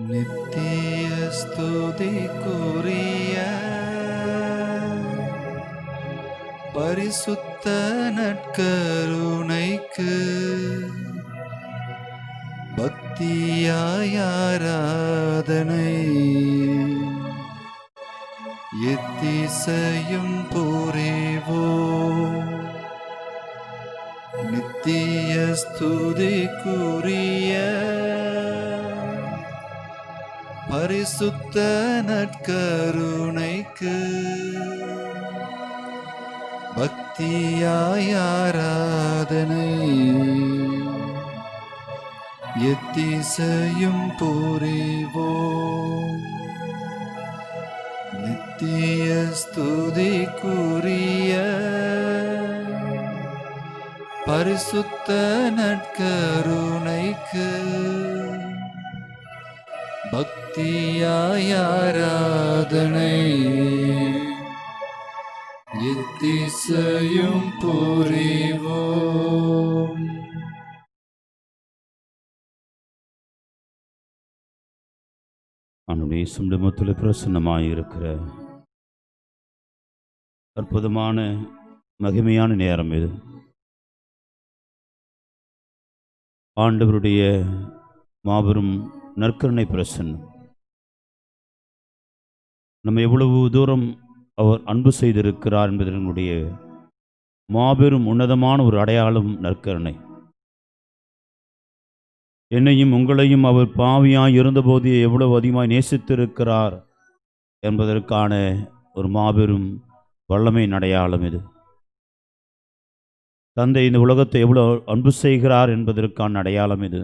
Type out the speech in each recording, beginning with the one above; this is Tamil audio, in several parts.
நித்திய ஸ்துதிக்குரிய பரிசுத்த நற்கருணைக்கு பக்தியாய் ஆராதனை எத்திசையும் புரிவோம். நித்திய ஸ்துதிக்குரிய பரிசுத்த நற்கருணைக்கு பக்தியாய் ஆராதனை எத்திசையும் புரிவோம். நித்திய ஸ்துதிக்குரிய பரிசுத்த நற்கருணைக்கு பக்தியாய் ஆராதனை எத்திசையும் புரிவோம். அவனுடைய சுண்டமத்தில் பிரசன்னமாயிருக்கிற அற்புதமான மகிமையான நேரம் இது. ஆண்டவருடைய மாபெரும் நற்கருணை பிரசன்னம். நம்ம எவ்வளவு தூரம் அவர் அன்பு செய்திருக்கிறார் என்பதனுடைய மாபெரும் உன்னதமான ஒரு அடையாளம் நற்கருணை. என்னையும் உங்களையும் அவர் பாவியாய் இருந்தபோது எவ்வளவு அதிகமாய் நேசித்திருக்கிறார் என்பதற்கான ஒரு மாபெரும் வல்லமையின் அடையாளம் இது. தந்தை இந்த உலகத்தை எவ்வளவு அன்பு செய்கிறார் என்பதற்கான அடையாளம் இது.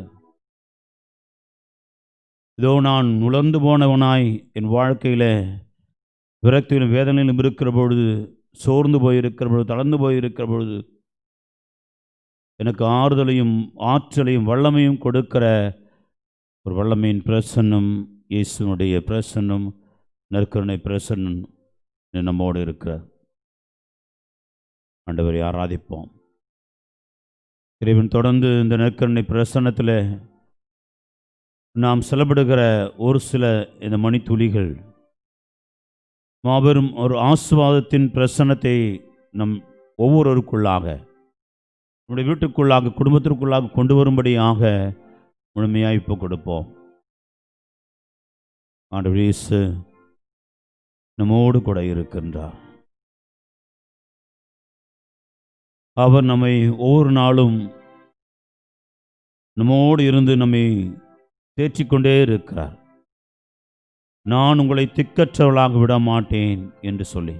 இதோ நான் உலர்ந்து போனவனாய் என் வாழ்க்கையில் விரக்தியிலும் வேதனையிலும் இருக்கிற பொழுது, சோர்ந்து போயிருக்கிற பொழுது, தளர்ந்து போயிருக்கிற பொழுது எனக்கு ஆறுதலையும் ஆற்றலையும் வல்லமையும் கொடுக்கிற ஒரு வல்லமையின் பிரசன்னம், இயேசுனுடைய பிரசன்னம், நற்கருணை பிரசன்னம் நம்மோடு இருக்கிறார். ஆண்டவரை ஆராதிப்போம். இறைவன் தொடர்ந்து இந்த நற்கருணை பிரசன்னத்தில் நாம் செலவிடுகிற ஒரு சில இந்த மணித்துளிகள் மாபெரும் ஒரு ஆசீர்வாதத்தின் பிரசன்னத்தை நம் ஒவ்வொருவருக்குள்ளாக, நம்முடைய வீட்டுக்குள்ளாக, குடும்பத்திற்குள்ளாக கொண்டு வரும்படியாக முழுமையாக இப்போ கொடுப்போம். ஆண்டவர் இயேசு நம்மோடு கூட இருக்கின்றார். அவர் நம்மை ஒவ்வொரு நாளும் நம்மோடு இருந்து நம்மை தேற்றிக்கொண்டே இருக்கிறார். நான் உங்களை திக்கற்றவளாக விட மாட்டேன் என்று சொல்லி,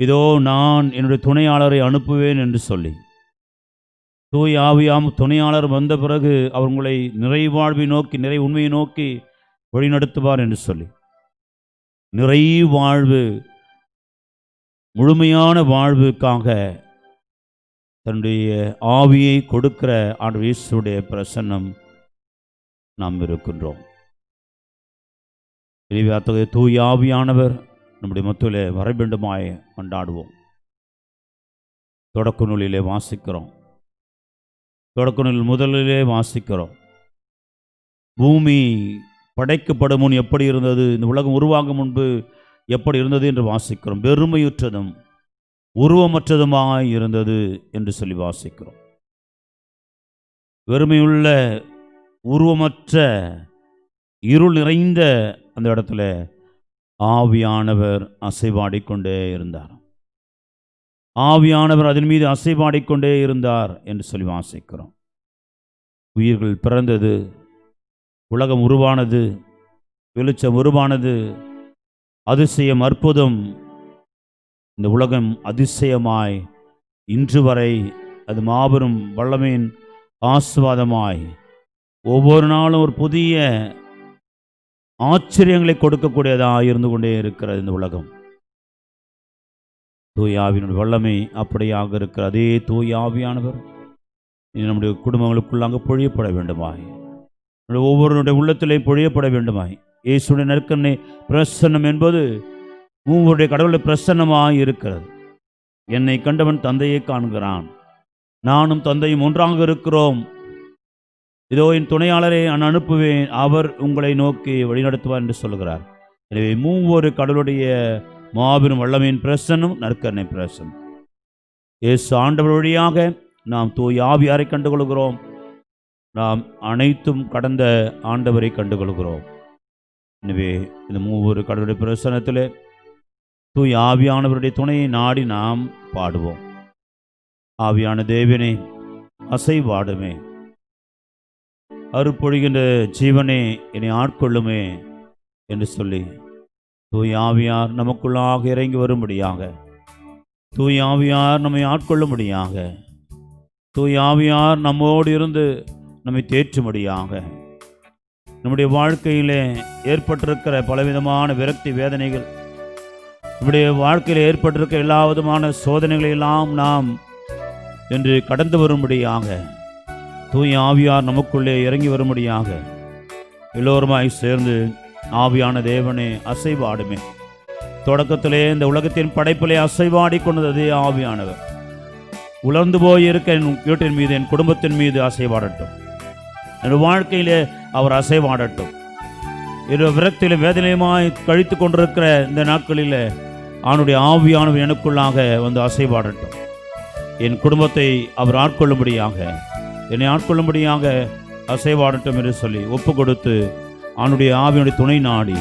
இதோ நான் என்னுடைய துணையாளரை அனுப்புவேன் என்று சொல்லி, தூய் ஆவியாம் துணையாளர் வந்த பிறகு அவர் உங்களை நிறைவாழ்வை நோக்கி, நிறை உண்மையை நோக்கி வழிநடத்துவார் என்று சொல்லி, நிறைவாழ்வு, முழுமையான வாழ்வுக்காக தன்னுடைய ஆவியை கொடுக்கிற ஆண்டவர் இயேசுவுடைய பிரசன்னம் நாம் இருக்கின்றோம். எனவே அத்தகைய தூய் ஆவியானவர் நம்முடைய மத்தியிலே வர வேண்டுமாய் கொண்டாடுவோம். தொடக்க நூலிலே வாசிக்கிறோம். தொடக்க நூல் முதலிலே வாசிக்கிறோம். பூமி படைக்கப்படும் முன் எப்படி இருந்தது, இந்த உலகம் உருவாகும் முன்பு எப்படி இருந்தது என்று வாசிக்கிறோம். வெறுமையுற்றதும் உருவமற்றதுமாய் இருந்தது என்று சொல்லி வாசிக்கிறோம். வெறுமையுள்ள உருவமற்ற இருள் நிறைந்த அந்த இடத்துல ஆவியானவர் அசைவாடிக்கொண்டே இருந்தார். ஆவியானவர் அதன் மீது அசைவாடிக்கொண்டே இருந்தார் என்று சொல்லி வாசிக்கிறோம். உயிர்கள் பிறந்தது, உலகம் உருவானது, வெளிச்சம் உருவானது, அதிசயம், அற்புதம். இந்த உலகம் அதிசயமாய் இன்று வரை அது மாபெரும் வல்லமையின் ஆசீர்வாதமாய் ஒவ்வொரு நாளும் ஒரு புதிய ஆச்சரியங்களை கொடுக்கக்கூடியதாக இருந்து கொண்டே இருக்கிறது இந்த உலகம். தூய ஆவியினுடைய வல்லமை அப்படியாக இருக்கிற அதே தூய ஆவியானவர் நம்முடைய குடும்பங்களுக்குள்ளாக பொழியப்பட வேண்டுமாய், ஒவ்வொருடைய உள்ளத்திலே பொழியப்பட வேண்டுமாய். இயேசுடைய நற்கருணை பிரசன்னம் என்பது உங்களுடைய கடவுளுடைய பிரசன்னமாய் இருக்கிறது. என்னை கண்டவன் தந்தையை காண்கிறான், நானும் தந்தையும் ஒன்றாக இருக்கிறோம். இதோ என் துணையாளரை நான் அனுப்புவேன், அவர் உங்களை நோக்கி வழிநடத்துவார் என்று சொல்கிறார். எனவே மூவொரு கடவுளுடைய மாபெரும் வல்லமையின் பிரசன்னம் நற்கருணை பிரசன்னம். இயேசு ஆண்டவர் வழியாக நாம் தூய ஆவியாரை கண்டுகொள்கிறோம். நாம் அனைத்தும் கடந்த ஆண்டவரை கண்டுகொள்கிறோம். எனவே இந்த மூவொரு கடவுளுடைய பிரசன்னத்திலே தூய ஆவியானவருடைய துணையை நாடி நாம் பாடுவோம். ஆவியான தேவனே, அசைவாடுமே, அருப்பொழிகின்ற ஜீவனே, என்னை ஆட்கொள்ளுமே என்று சொல்லி தூய ஆவியார் நமக்குள்ளாக இறங்கி வரும்படியாக, தூய ஆவியார் நம்மை ஆட்கொள்ளும்படியாக, தூய ஆவியார் நம்மோடு இருந்து நம்மை தேற்றும்படியாக, நம்முடைய வாழ்க்கையிலே ஏற்பட்டிருக்கிற பலவிதமான விரக்தி வேதனைகள், நம்முடைய வாழ்க்கையில் ஏற்பட்டிருக்கிற எல்லா விதமான சோதனைகளை எல்லாம் நாம் என்று கடந்து வரும்படியாக தூய ஆவியார் நமக்குள்ளே இறங்கி வரும்படியாக எல்லோருமாய் சேர்ந்து ஆவியான தேவனே அசைவாடுமே. தொடக்கத்திலே இந்த உலகத்தின் படைப்பிலே அசைவாடி கொண்டது அதே ஆவியானவர் உலர்ந்து போயிருக்க என் வீட்டின் மீது, என் குடும்பத்தின் மீது அசைவாடட்டும். என் வாழ்க்கையிலே அவர் அசைவாடட்டும். இரு விரக்தியில வேதனையுமாய் கழித்து கொண்டிருக்கிற இந்த நாட்களில் அவனுடைய ஆவியானவர் எனக்குள்ளாக வந்து அசைவாடட்டும். என் குடும்பத்தை அவர் ஆட்கொள்ளும்படியாக, என்னை ஆட்கொள்ளும்படியாக அசைவாடட்டும் என்று சொல்லி ஒப்பு கொடுத்து அவனுடைய ஆவியுடைய துணை நாடி,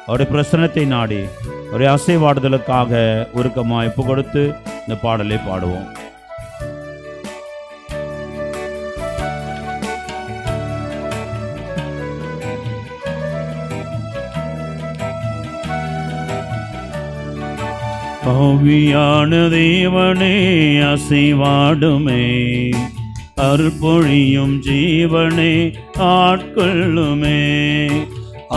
அவருடைய பிரசன்னத்தை நாடி, அவருடைய அசைவாடுதலுக்காக உருக்கமாக ஒப்பு கொடுத்து இந்த பாடலை பாடுவோம். ஆவியான தேவனே அசைவாடுமே, அருள்பொழியும் ஜீவனே ஆட்கொள்ளுமே.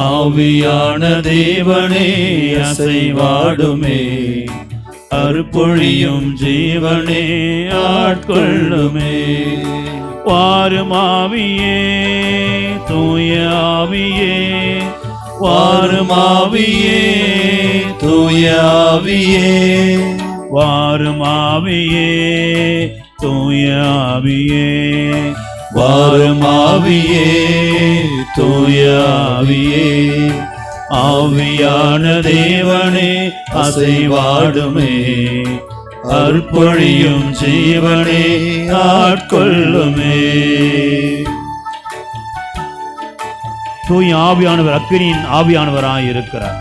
ஆவியான தேவனே அசைவாடுமே, அருள்பொழியும் ஜீவனே ஆட்கொள்ளுமே. வாரும் ஆவியே, தூய ஆவியே, வாரும் ஆவியே, தூய ஆவியே, வாரும் ஆவியே, தூய ஆவியே, வாரும் ஆவியே, தூய ஆவியே. ஆவியான தேவனே அசைவாடுமே, அருள்பொழியும் ஜீவனே ஆட்கொள்ளுமே. தூய ஆவியானவர் அக்கினியின் ஆவியானவராய் இருக்கிறார்.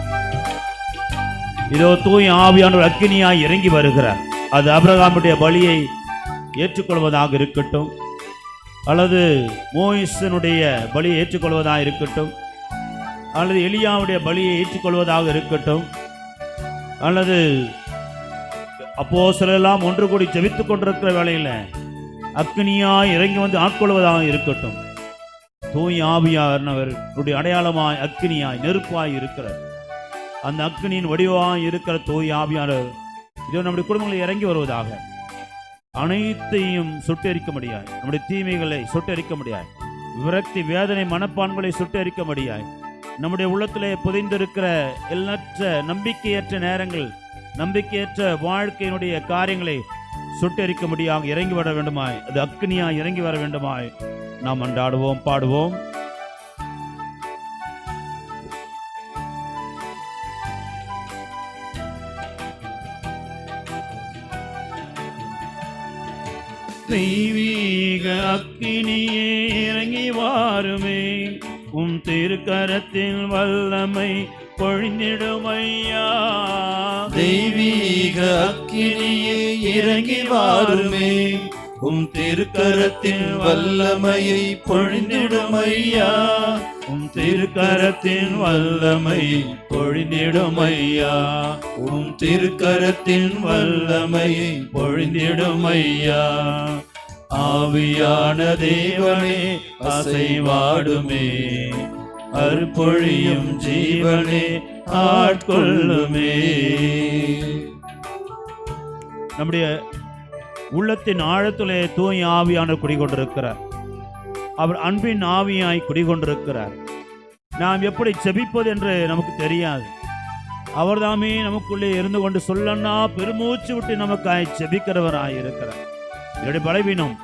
இதோ தூய ஆவியானவர் அக்கினியாய் இறங்கி வருகிறார். அது ஆபிரகாமுடைய பலியை ஏற்றுக்கொள்வதாக இருக்கட்டும், அல்லது மோசேயினுடைய பலியை ஏற்றுக்கொள்வதாக இருக்கட்டும், அல்லது எலியாவுடைய பலியை ஏற்றுக்கொள்வதாக இருக்கட்டும், அல்லது அப்போஸ்தலரெல்லாம் ஒன்று கூடி ஜெபித்துக் கொண்டிருக்கிற வேளையில் அக்கினியாய் இறங்கி வந்து ஆட்கொள்வதாக இருக்கட்டும், தூய ஆவியானவருடைய அடையாளமாய் அக்கினியாய் நெருப்பாய் இருக்கிறார். அந்த அக்கினியின் வடிவாய் இருக்கிற தூய ஆவியானவர் இதோ நம்முடைய குடும்பங்களில் இறங்கி வருவதாக, அனைத்தையும் சுட்டெரிக்க முடியாது, நம்முடைய தீமைகளை சுட்டெரிக்க முடியாது, விரக்தி வேதனை மனப்பான்களை சுட்டெரிக்க முடியாது, நம்முடைய உள்ளத்திலே புதைந்திருக்கிற எண்ணற்ற நம்பிக்கையற்ற நேரங்கள், நம்பிக்கையற்ற வாழ்க்கையினுடைய காரியங்களை சுட்டெரிக்க முடியாது இறங்கி வர வேண்டுமாய், அது அக்கினியாய் இறங்கி வர வேண்டுமாய் நாம் அன்றாடுவோம், பாடுவோம். தெய்வீக அக்கினியே இறங்கி வாருமே, உம் திருக்கரத்தில் வல்லமை பொழிந்திடுமையா. தெய்வீக அக்கினியே இறங்கி வாருமே, உம் திருக்கரத்தின் வல்லமையை பொழிந்திடுமையா. உம் திருக்கரத்தின் வல்லமை பொழிந்திடுமையா, உம் திருக்கரத்தின் வல்லமையை பொழிந்திடுமையா. ஆவியான தேவனே அசைவாடுமே, அருள்பொழியும் ஜீவனே ஆட்கொள்ளுமே. நம்முடைய உள்ளத்தின் ஆழத்திலே தூய் ஆவியானவர் குடிகொண்டிருக்கிறார். அவர் அன்பின் ஆவியாய் குடிகொண்டிருக்கிறார். நாம் எப்படி ஜெபிப்பது என்று நமக்கு தெரியாது. அவர்தாமே நமக்குள்ளே இருந்து கொண்டு சொல்லன்னா பெருமூச்சு விட்டு நமக்காய் ஜெபிக்கிறவராய் இருக்கிறார். என்னுடைய பலவீனம்,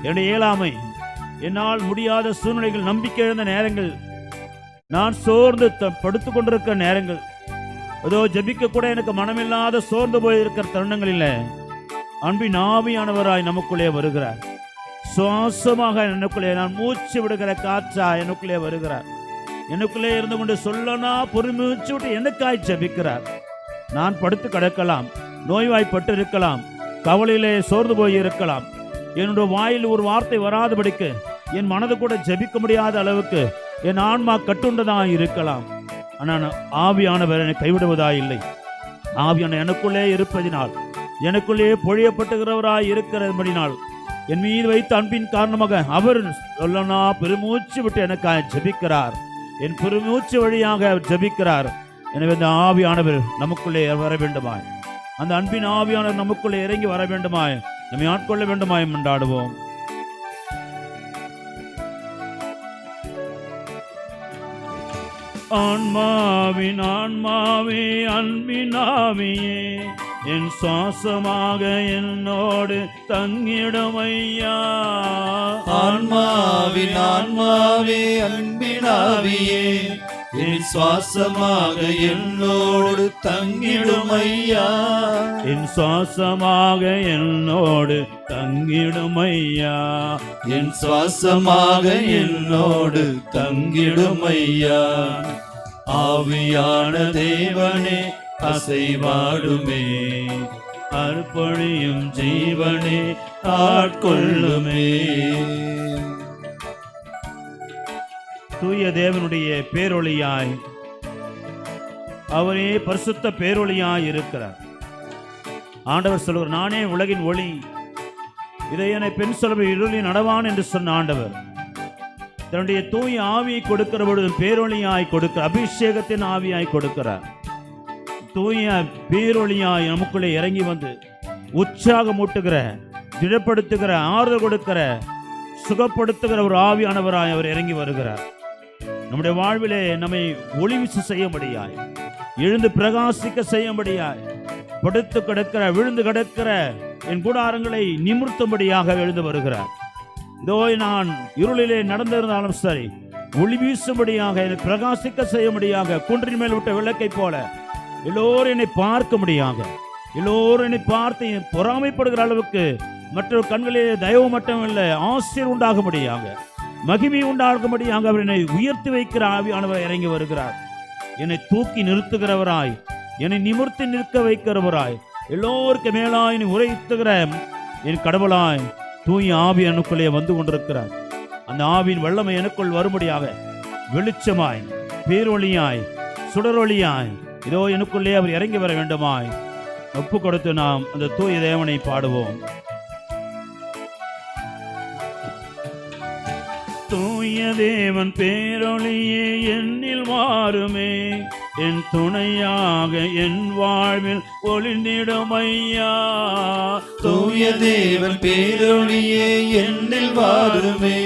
என்னுடைய இயலாமை, என்னால் முடியாத சூழ்நிலைகள், நம்பிக்கை இழந்த நேரங்கள், நான் சோர்ந்து படுத்து கொண்டிருக்கிற நேரங்கள், ஏதோ ஜெபிக்க கூட எனக்கு மனமில்லாத சோர்ந்து போயிருக்கிற தருணங்களில் அன்பின் ஆவியானவராய் நமக்குள்ளே வருகிறார். சுவாசமாக எனக்குள்ளே, நான் மூச்சு விடுகிற காற்றா எனக்குள்ளே வருகிறார். எனக்குள்ளே இருந்து கொண்டு சொல்லனா பொறுமூச்சு விட்டு எனக்காய் ஜெபிக்கிறார். நான் படுத்து கிடக்கலாம், நோய்வாய்ப்பட்டு இருக்கலாம், கவலையிலே சோர்ந்து போய் இருக்கலாம், என்னுடைய வாயில் ஒரு வார்த்தை வராதபடிக்கு என் மனது கூட ஜெபிக்க முடியாத அளவுக்கு என் ஆன்மா கட்டுண்டதாக இருக்கலாம். ஆனால் ஆவியானவர் என்னை கைவிடுவதாய் இல்லை. ஆவியான எனக்குள்ளே இருப்பதினால், எனக்குள்ளே பொழியப்பட்டுகிறவராய் இருக்கிறபடினால், என் மீது வைத்த அன்பின் காரணமாக அவர் சொல்லனா பெருமூச்சு விட்டு எனக்காக ஜெபிக்கிறார். என் பெருமூச்சு வழியாக அவர் ஜெபிக்கிறார். எனவே அந்த ஆவியானவர் நமக்குள்ளே வர வேண்டுமாய், அந்த அன்பின் ஆவியானவர் நமக்குள்ளே இறங்கி வர வேண்டுமாய், நம்மை ஆட்கொள்ள வேண்டுமாய் கொண்டாடுவோம். ஆன்மாவின் ஆன்மாவே, அன்பின் ஆவியே, என் சுவாசமாக என்னோடு தங்கிடும் ஐயா. ஆன்மாவின் ஆன்மாவே, அன்பின் ஆவியே, என் சுவாசமாக என்னோடு தங்கிடும் ஐயா. என் சுவாசமாக என்னோடு தங்கிடும் ஐயா. என் சுவாசமாக என்னோடு தங்கிடும் ஐயா. ஆவியான தேவனே அசைவாடுமே, அர்ப்பணியும் ஜீவனே ஆட்கொள்ளுமே. தூய தேவனுடைய பேரொளியாய், அவரே பரிசுத்த பேரொளியாய் இருக்கிறார். ஆண்டவர் சொல்கிறார், நானே உலகின் ஒளி, இதை என்னை பெண் சொல்ல இருளில் நடவான் என்று சொன்ன ஆண்டவர் தன்னுடைய தூய ஆவியை கொடுக்கிற பொழுது பேரொளியாய் கொடுக்கிற, அபிஷேகத்தின் ஆவியாய் கொடுக்கிறார். தூய பேரொளியாய் நமக்குள்ளே இறங்கி வந்து உற்சாகமூட்டுகிற, திடப்படுத்துகிற, ஆறுதல் கொடுக்கிற, சுகப்படுத்துகிற ஒரு ஆவியானவராய் அவர் இறங்கி வருகிறார். நம்முடைய வாழ்விலே நம்மை ஒளிவீச செய்யும்படியாய், எழுந்து பிரகாசிக்க செய்யும்படியாய், படுத்து கிடக்கிற, விழுந்து கிடக்கிற என் கூடாரங்களை நிமிர்த்தும்படியாக எழுந்து வருகிறார். இதோ நான் இருளிலே நடந்திருந்தாலும் சரி, ஒளி வீசும்படியாக, என்னை பிரகாசிக்க செய்யும்படியாக, குன்றின் மேல் விட்ட விளக்கை போல எல்லோரும் என்னை பார்க்க முடியாக, எல்லோரும் என்னை பார்த்து பொறாமைப்படுகிற அளவுக்கு மற்றொரு கண்களிலே தயவு மட்டும் இல்லை, ஆசீர் உண்டாகும்படியாக, மகிமை உண்டாகும்படியாக அவர் என்னை உயர்த்தி வைக்கிற ஆவியானவர் இறங்கி வருகிறார். என்னை தூக்கி நிறுத்துகிறவராய், என்னை நிமிர்த்தி நிற்க வைக்கிறவராய், எல்லோருக்கு மேலாய் உரைத்துகிற என் கடவுளாய் தூய ஆவி எனக்குள்ளே வந்து கொண்டிருக்கிறார். அந்த ஆவியின் வல்லமை எனக்குள் வரும்படியாக வெளிச்சமாய், பேரொளியாய், சுடரொளியாய் இதோ எனக்குள்ளே அவர் இறங்கி வர வேண்டுமாய் ஒப்பு கொடுத்து நாம் அந்த தூய தேவனை பாடுவோம். தூய தேவன் பேரொளியே என்னில் மாறுமே, என் துணையாக என் வாழ்வில் ஒளிந்திடும் ஐயா. தூய தேவன் பேரொளியே என்னில் வாருமே,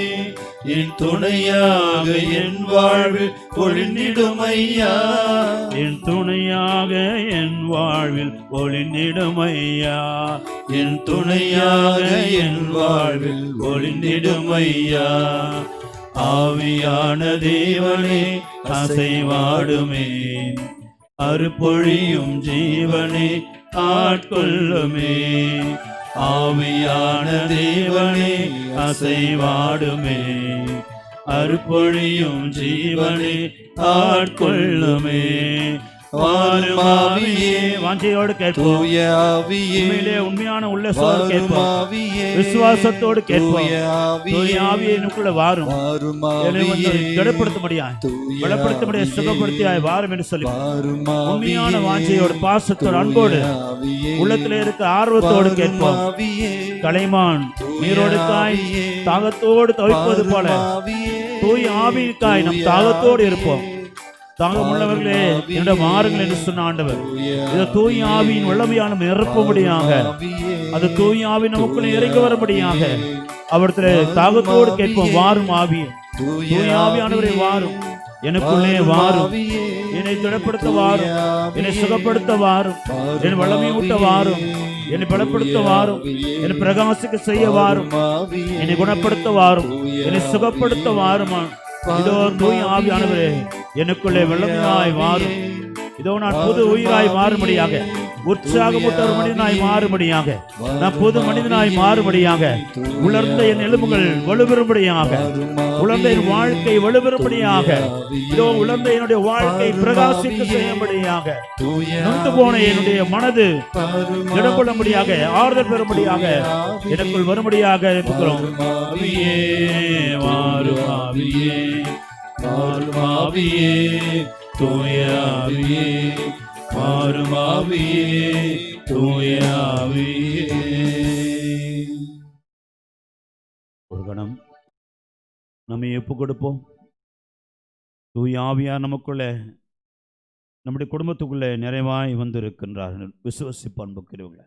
என் துணையாக என் வாழ்வில் ஒளிந்திடும் ஐயா. என் துணையாக என் வாழ்வில் ஒளிந்திடும் ஐயா. என் துணையாக என் வாழ்வில் ஒளிந்திடும் ஐயா. ஆவியான தேவனே அசைவாடுமே, அருள்பொழியும் ஜீவனே ஆட்கொள்ளுமே. ஆவியான தேவனே அசைவாடுமே, அருள்பொழியும் ஜீவனே ஆட்கொள்ளுமே. ஆவியே வாஞ்சையோடு கேட்போம். தூய ஆவியே உண்மையான உள்ளத்தோடு கேட்போம், விசுவாசத்தோடு கேட்போம். தூய ஆவியே எனக்குள்ள வாரும், என்னை வந்து திடப்படுத்த முடியாது, பலப்படுத்த முடியாது, சுகப்படுத்தியாய் வாரும் என்று சொல்லி உண்மையான வாஞ்சையோடு, பாசத்தோடு, அன்போடு, உள்ளத்திலே இருக்க ஆர்வத்தோடு கேட்போம். கலைமான் நீரோடு தாய் தாகத்தோடு தவிப்பது போல தூய் ஆவிக்காய் நம் தாகத்தோடு இருப்போம். தாகமுள்ளவர்களே என்னிடம் வாருங்கள் என்று சொன்ன ஆண்டவர், இது தூய் ஆவியின் வல்லமையான நிரப்பும்படியாக, அது தூய் ஆவி நமக்குள்ளே இறங்கி வரும்படியாக அவர்களிடத்தில் தாகத்தோடு கேட்போம். வாரும் ஆவி, தூய் ஆவியானவரை வாரும், எனக்குள்ளே வாரும், என்னை திடப்படுத்த வாரும், என்னை சுகப்படுத்த வாரும், என் வல்லமை ஊட்ட வாரும், என்னை பலப்படுத்த வாரும், என்னை பிரகாசிக்க செய்ய வாரும், என்னை குணப்படுத்த வாரும், என்னை சுகப்படுத்த வாருமா. இதோ தூய் ஆவியானவரே எனக்குள்ளே வல்லமையாய் வாரும். இதோ நான் புது உயிராய் மாறும்படியாக, உற்சாகமூட்ட ஒரு மனிதனாய் மாறும்படியாக, நான் புது மனிதனாய் மாறும்படியாக, உலர்ந்த என் எலும்புகள் வலுப்பெறும்படியாக, உலர்ந்த என் வாழ்க்கை வலுப்பெறும்படியாக, இதோ உலர்ந்த என்னுடைய வாழ்க்கை பிரகாசிக்க செய்யும்படியாக, நொந்து போன என்னுடைய மனது இடம்படும்படியாக, ஆறுதல் பெறும்படியாக எனக்குள் வரும்படியாக இருக்கிறோம். ஆவியே வாரும், ஆவியே வாரும், ஆவியே தூய ஆவியே வாரும், ஆவியே தூய ஆவியே. ஒரு கணம் நம்மை ஒப்பு கொடுப்போம். தூய ஆவியா நமக்குள்ளே, நம்முடைய குடும்பத்துக்குள்ளே நிறைவாய் வந்திருக்கின்றார். விசுவாசிப்பு அன்புக்கிறவர்களே,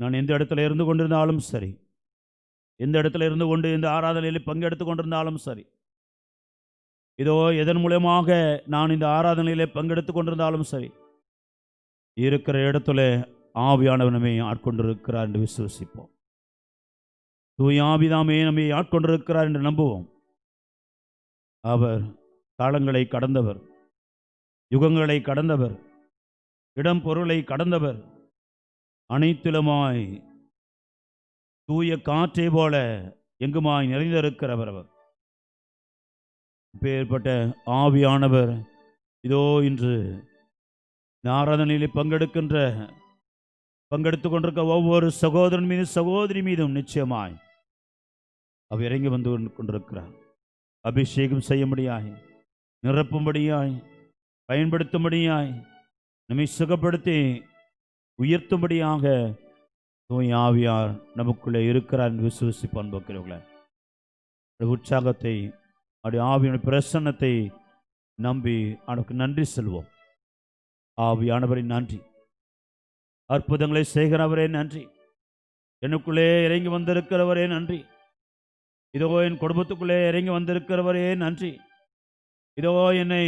நான் எந்த இடத்துல இருந்து கொண்டிருந்தாலும் சரி, எந்த இடத்துல இருந்து கொண்டு இந்த ஆராதனையில் பங்கெடுத்து கொண்டிருந்தாலும் சரி, இதோ எதன் மூலமாக நான் இந்த ஆராதனையிலே பங்கெடுத்து கொண்டிருந்தாலும் சரி, இருக்கிற இடத்துல ஆவியானவர் நம்மை ஆட்கொண்டிருக்கிறார் என்று விசுவசிப்போம். தூய் ஆவிதாமே நம்மை ஆட்கொண்டிருக்கிறார் என்று நம்புவோம். அவர் காலங்களை கடந்தவர், யுகங்களை கடந்தவர், இடம் பொருளை கடந்தவர், அனைத்திலுமாய் தூய காற்றை போல எங்குமாய் நிறைந்திருக்கிறவர். அவர் பேர்பட்ட ஆவியானவர் இதோ இன்று ஆராதனையிலே பங்கெடுத்து கொண்டிருக்க ஒவ்வொரு சகோதரன் மீது சகோதரி மீதும் நிச்சயமாய் அவர் இறங்கி வந்து கொண்டிருக்கிறார். அபிஷேகம் செய்யும்படியாய், நிரப்பும்படியாய், பயன்படுத்தும்படியாய், நம்மை சுகப்படுத்தி உயர்த்தும்படியாக தூய் ஆவியார் நமக்குள்ளே இருக்கிறார் என்று விசுவாசிப்பு அன்புக்கிறவர்களே, உற்சாகத்தை, அப்படி ஆவியான பிரசன்னத்தை நம்பி அவனுக்கு நன்றி செல்வோம். ஆவியானவரின் நன்றி, அற்புதங்களை செய்கிறவரே நன்றி, எனக்குள்ளே இறங்கி வந்திருக்கிறவரே நன்றி, இதோ என் குடும்பத்துக்குள்ளே இறங்கி வந்திருக்கிறவரே நன்றி, இதோ என்னை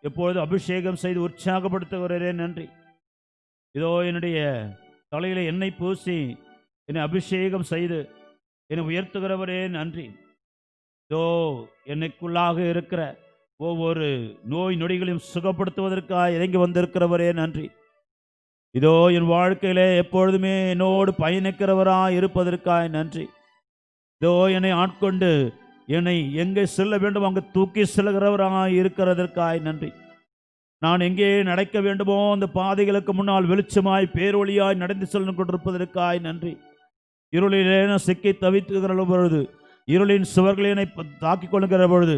எப்பொழுது அபிஷேகம் செய்து உற்சாகப்படுத்துகிறவரே நன்றி, இதோ என்னுடைய தலையில எண்ணெய் பூசி என்னை அபிஷேகம் செய்து என்னை உயர்த்துகிறவரே நன்றி, இதோ என்னைக்குள்ளாக இருக்கிற ஒவ்வொரு நோய் நொடிகளையும் சுகப்படுத்துவதற்காக இறங்கி வந்திருக்கிறவரே நன்றி, இதோ என் வாழ்க்கையிலே எப்பொழுதுமே என்னோடு பயணிக்கிறவராய் இருப்பதற்காக நன்றி, இதோ என்னை ஆட்கொண்டு என்னை எங்கே செல்ல வேண்டும் அங்கு தூக்கி செல்கிறவராய் இருக்கிறதற்காக நன்றி, நான் எங்கே நடக்க வேண்டுமோ அந்த பாதைகளுக்கு முன்னால் வெளிச்சமாய் பேரொழியாய் நடந்து செல்ல கொண்டிருப்பதற்காக நன்றி, இருளிலே சிக்கி தவித்துகிற பொழுது, இருளின் சுவர்கள் என்னை தாக்கிக் கொள்ளுகிற பொழுது,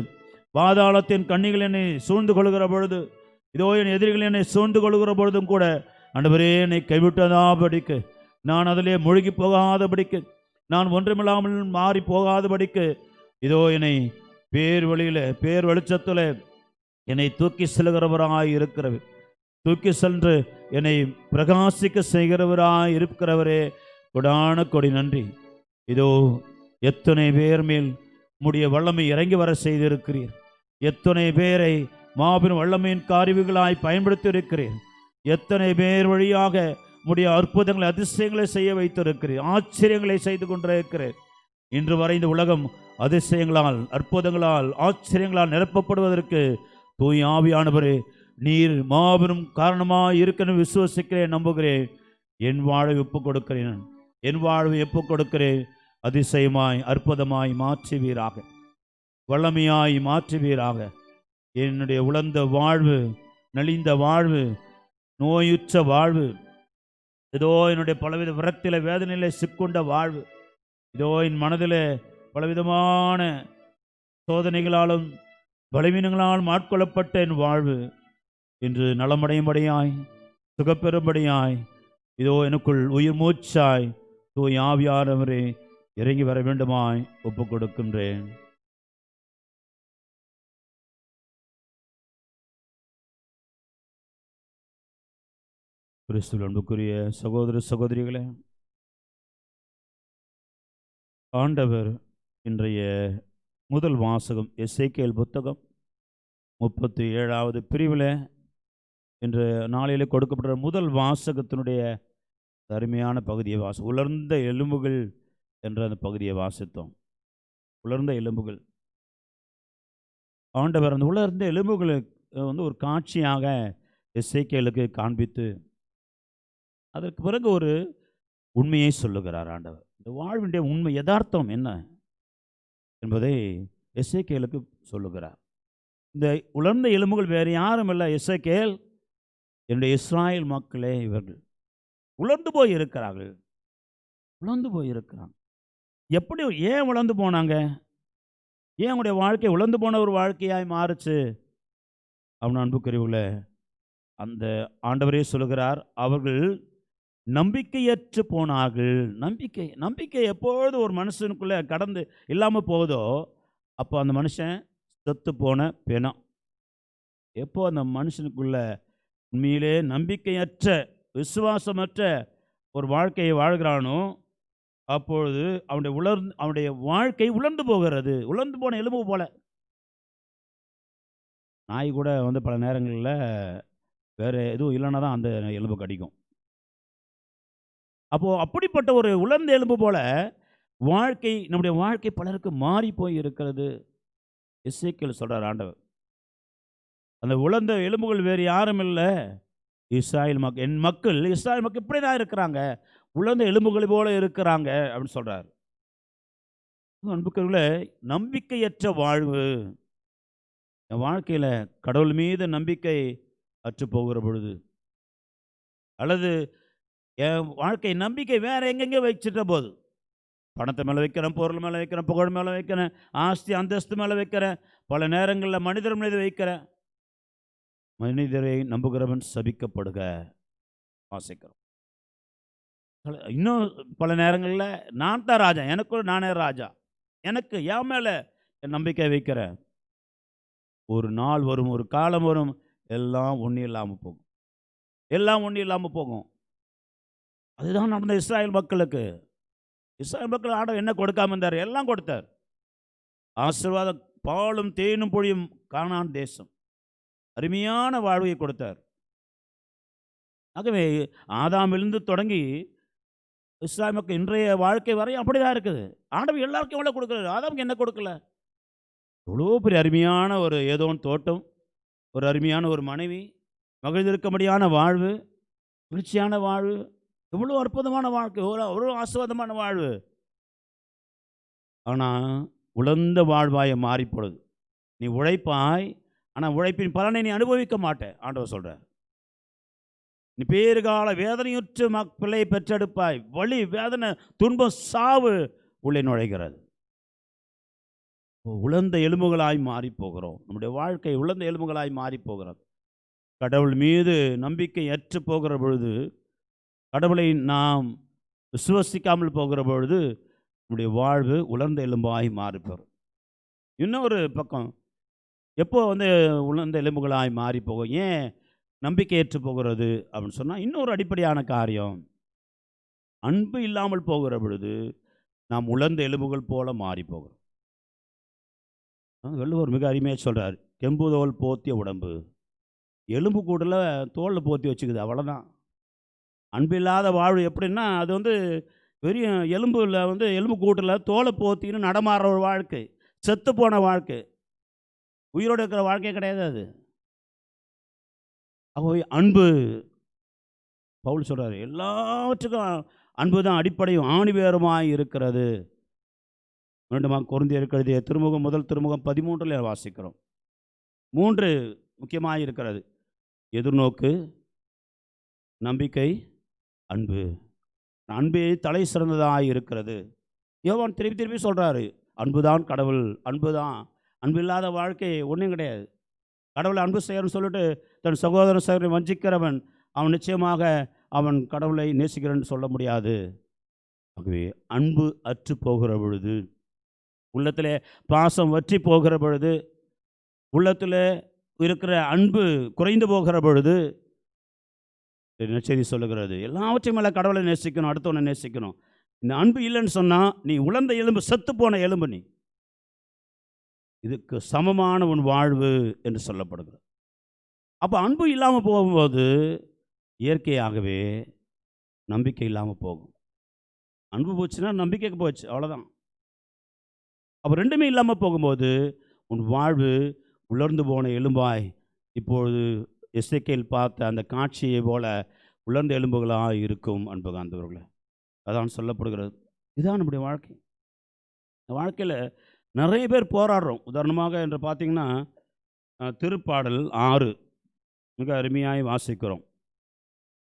பாதாளத்தின் கண்ணிகள் என்னை சூழ்ந்து கொள்கிற பொழுது, இதோ என் எதிரிகள் என்னை சூழ்ந்து கொள்கிற பொழுதும் கூட ஆண்டவரே என்னை கைவிட்டதாபடிக்கு, நான் அதிலே மூழ்கி போகாதபடிக்கு, நான் ஒன்றுமில்லாமல் மாறி போகாதபடிக்கு, இதோ என்னை பேர் வழியில் பேர் வெளிச்சத்தில் என்னை தூக்கி செல்கிறவராய் இருக்கிறவர், தூக்கி சென்று என்னை பிரகாசிக்க செய்கிறவராய் இருக்கிறவரே கொடான கொடி நன்றி. இதோ எத்தனை பேர் மேல் உம்முடைய வல்லமை இறங்கி வர செய்திருக்கிறீர், எத்தனை பேரை மாபெரும் வல்லமையின் காரிவுகளாய் பயன்படுத்தி இருக்கிறீர், எத்தனை பேர் வழியாக உம்முடைய அற்புதங்களை அதிசயங்களை செய்ய வைத்திருக்கிறீர், ஆச்சரியங்களை செய்து கொண்டிருக்கிறீர். இன்று வரை இந்த உலகம் அதிசயங்களால், அற்புதங்களால், ஆச்சரியங்களால் நிரப்பப்படுவதற்கு தூய் ஆவியானவரே நீர் மாபெரும் காரணமாக இருக்கணும் விசுவசிக்கிறேன், நம்புகிறேன். என் வாழ்வை ஒப்புக் கொடுக்கிறேன், என் வாழ்வை ஒப்புக் கொடுக்கிறேன். அதிசயமாய் அற்புதமாய் மாற்றுவீராக, வல்லமையாய் மாற்றுவீராக. என்னுடைய உலர்ந்த வாழ்வு, நலிந்த வாழ்வு, நோயுற்ற வாழ்வு, இதோ என்னுடைய பலவித விரத்தில வேதனையில சிக்கொண்ட வாழ்வு, இதோ என் மனதில் பலவிதமான சோதனைகளாலும் பலவீனங்களால் ஆட்கொள்ளப்பட்ட என் வாழ்வு இன்று நலமடையும்படியாய், சுகப்பெறும்படியாய், இதோ எனக்குள் உயிர் மூச்சாய் தூய் ஆவியானவரே இறங்கி வர வேண்டுமாய் ஒப்புக் கொடுக்கின்றேன். கிறிஸ்துவில் அன்புக்குரிய சகோதர சகோதரிகளே, ஆண்டவர் இன்றைய முதல் வாசகம் எசேக்கியேல் புத்தகம் 37வது பிரிவில் இன்று நாளில் கொடுக்கப்பட்ட முதல் வாசகத்தினுடைய அருமையான பகுதியை உலர்ந்த எலும்புகள் என்ற அந்த பகுதியை வாசித்தோம். உலர்ந்த எலும்புகள், ஆண்டவர் அந்த உலர்ந்த எலும்புகளுக்கு ஒரு காட்சியாக எசேக்கியேலுக்கு காண்பித்து அதற்கு பிறகு ஒரு உண்மையை சொல்லுகிறார் ஆண்டவர். இந்த வாழ்வினுடைய உண்மை யதார்த்தம் என்ன என்பதை எசேக்கியேலுக்கு சொல்லுகிறார். இந்த உலர்ந்த எலும்புகள் வேறு யாரும் இல்லை, எசேக்கியேல், என்னுடைய இஸ்ராயேல் மக்களே. இவர்கள் உலர்ந்து போய் இருக்கிறார்கள். உலர்ந்து போய் இருக்கிறாங்க. எப்படி, ஏன் உலர்ந்து போனாங்க? ஏன் உங்களுடைய வாழ்க்கை உலர்ந்து போன ஒரு வாழ்க்கையாய் மாறுச்சு? அவன் அன்புக்குரியவுல அந்த ஆண்டவரே சொல்லுகிறார், அவர்கள் நம்பிக்கையற்று போனார்கள். நம்பிக்கை எப்பொழுது ஒரு மனுஷனுக்குள்ளே கடந்து இல்லாமல் போகுதோ அப்போ அந்த மனுஷன் செத்து போன பிணம். எப்போ அந்த மனுஷனுக்குள்ள உண்மையிலே நம்பிக்கையற்ற விசுவாசமற்ற ஒரு வாழ்க்கையை வாழ்கிறானோ அப்பொழுது அவனுடைய வாழ்க்கை உலர்ந்து போகிறது. உலர்ந்து போன எலும்பு போல. நாய் கூட பல நேரங்களில் வேறு எதுவும் இல்லைன்னா தான் அந்த எலும்பு கடிக்கும். அப்போது அப்படிப்பட்ட ஒரு உலர்ந்த எலும்பு போல நம்முடைய வாழ்க்கை பலருக்கு மாறி போய் இருக்கிறது. எசேக்கியேல் சொல்கிறார் ஆண்டவர், அந்த உலர்ந்த எலும்புகள் வேறு யாரும் இல்லை, இஸ்ராயேல் மக்கள். என் மக்கள் இஸ்ராயேல் மக்கள் இப்படி தான் இருக்கிறாங்க, உலர்ந்த எலும்புகள் போல இருக்கிறாங்க அப்படின்னு சொல்கிறார். அன்புக்குரியவர்களே, நம்பிக்கையற்ற வாழ்வு. என் வாழ்க்கையில் கடவுள் மீது நம்பிக்கை அற்று போகிற பொழுது, அல்லது என் வாழ்க்கை நம்பிக்கை வேற எங்கெங்கே வச்சுட்ட போது, பணத்தை மேலே வைக்கிறேன், பொருள் மேலே வைக்கிறேன், புகழ் மேலே வைக்கிறேன், ஆஸ்தி அந்தஸ்து மேலே வைக்கிறேன், பல நேரங்களில் மனிதர் மீது வைக்கிறேன். மனிதரை நம்புகிறவன் சபிக்கப்படுக வாசிக்கிறோம். இன்னும் பல நேரங்களில் நான் தான் ராஜா, எனக்கும் நானே ராஜா, எனக்கு என் மேலே என் நம்பிக்கை வைக்கிறேன். ஒரு நாள் வரும், ஒரு காலம் வரும், எல்லாம் ஒன்றும் இல்லாமல் போகும். எல்லாம் ஒன்றும் இல்லாமல் போகும். அதுதான் நடந்த இஸ்ராயேல் மக்களுக்கு. இஸ்ராயேல் மக்கள் ஆண்டவர் என்ன கொடுக்காம இருந்தார்? எல்லாம் கொடுத்தார். ஆசீர்வாதம், பாலும் தேனும் பொழியும் கானான் தேசம், அருமையான வாழ்வை கொடுத்தார். ஆகவே ஆதாமிலிருந்து தொடங்கி இஸ்ராயேல் மக்கள் இன்றைய வாழ்க்கை வரை அப்படிதான் இருக்குது. ஆண்டவர் எல்லாருக்கும் எவ்வளோ கொடுக்கல, ஆதாமுக்கு என்ன கொடுக்கல? எவ்வளோ பெரிய அருமையான ஒரு ஏதோன் தோட்டம், ஒரு அருமையான ஒரு மனைவி, மகிழ்ந்திருக்கும்படியான வாழ்வு, மகிழ்ச்சியான வாழ்வு, எவ்வளோ அற்புதமான வாழ்க்கை, ஒரு ஆசீர்வாதமான வாழ்வு. ஆனால் உலர்ந்த வாழ்வாயை மாறிப்பொழுது நீ உழைப்பாய், ஆனால் உழைப்பின் பலனை நீ அனுபவிக்க மாட்டே. ஆண்டவர் சொல்கிறார், நீ பேறுகால வேதனையுற்று பிள்ளையை பெற்றெடுப்பாய், வலி, வேதனை, துன்பம், சாவு உள்ளே நுழைகிறது. உலர்ந்த எலும்புகளாய் மாறி போகிறோம். நம்முடைய வாழ்க்கை உலர்ந்த எலும்புகளாய் மாறி போகிறது. கடவுள் மீது நம்பிக்கை அற்று போகிற பொழுது, கடவுளை நாம் விசுவசிக்காமல் போகிற பொழுது நம்முடைய வாழ்வு உலர்ந்த எலும்பாய் மாறிப்போம். இன்னொரு பக்கம், எப்போ உலர்ந்த எலும்புகளாய் மாறி போகும், ஏன் நம்பிக்கையற்று போகிறது அப்படின்னு சொன்னால், இன்னொரு அடிப்படையான காரியம், அன்பு இல்லாமல் போகிற பொழுது நாம் உலர்ந்த எலும்புகள் போல மாறி போகிறோம். வள்ளுவர் மிக அருமையாக சொல்கிறார், கெம்புதோல் போத்திய உடம்பு, எலும்பு கூட்டில் தோலில் போத்தி வச்சுக்குது, அவ்வளோதான். அன்பில்லாத வாழ்வு எப்படின்னா, அது பெரிய எலும்பில் எலும்பு கூட்டில் தோலை போத்தின்னு நடமாடுற ஒரு வாழ்க்கை, செத்து போன வாழ்க்கை, உயிரோடு இருக்கிற வாழ்க்கை கிடையாது அது. அன்பு, பவுல் சொல்கிறார், எல்லாவற்றுக்கும் அன்பு தான் அடிப்படையும் ஆணிவேருமாய் இருக்கிறது. மீண்டுமாக கொரிந்தியருக்கு எழுதிய திருமுகம், முதல் திருமுகம் 13 வாசிக்கிறோம். 3 முக்கியமாக இருக்கிறது: எதிர்நோக்கு, நம்பிக்கை, அன்பு. அன்பே தலை சிறந்ததாக இருக்கிறது. யோவான் திருப்பி திருப்பி சொல்கிறாரு, அன்புதான் கடவுள், அன்புதான். அன்பு இல்லாத வாழ்க்கை ஒன்றும் கிடையாது. கடவுளை அன்பு செய்யணும்னு சொல்லிட்டு தன் சகோதர சகோதரி வஞ்சிக்கிறவன் அவன் நிச்சயமாக அவன் கடவுளை நேசிக்கிறன்னு சொல்ல முடியாது. ஆகவே அன்பு அற்று போகிற பொழுது, உள்ளத்தில் பாசம் வற்றி போகிற பொழுது, உள்ளத்தில் இருக்கிற அன்பு குறைந்து போகிற பொழுது நற்செய்தி சொல்லுகிறது. எல்லாவற்றையும் மேலே கடவுளை நேசிக்கணும், அடுத்தவனை நேசிக்கணும். இந்த அன்பு இல்லைன்னு சொன்னால் நீ உலர்ந்த எலும்பு, செத்து போன எலும்பு நீ. இதுக்கு சமமான உன் வாழ்வு என்று சொல்லப்படுகிறது. அப்போ அன்பு இல்லாமல் போகும்போது இயற்கையாகவே நம்பிக்கை இல்லாமல் போகும். அன்பு போச்சுன்னா நம்பிக்கைக்கு போச்சு, அவ்வளோதான். அப்போ ரெண்டுமே இல்லாமல் போகும்போது உன் வாழ்வு உலர்ந்து போன எலும்பாய், இப்பொழுது எசேக்கியேல் பார்த்த அந்த காட்சியை போல உலர்ந்த எலும்புகளாக இருக்கும் அன்பு காந்தவர்களே. அதான் சொல்லப்படுகிறது. இதுதான் நம்முடைய வாழ்க்கை. இந்த வாழ்க்கையில் நிறைய பேர் போராடுறோம். உதாரணமாக என்று பார்த்தீங்கன்னா திருப்பாடல் 6 மிக அருமையாய் வாசிக்கிறோம்.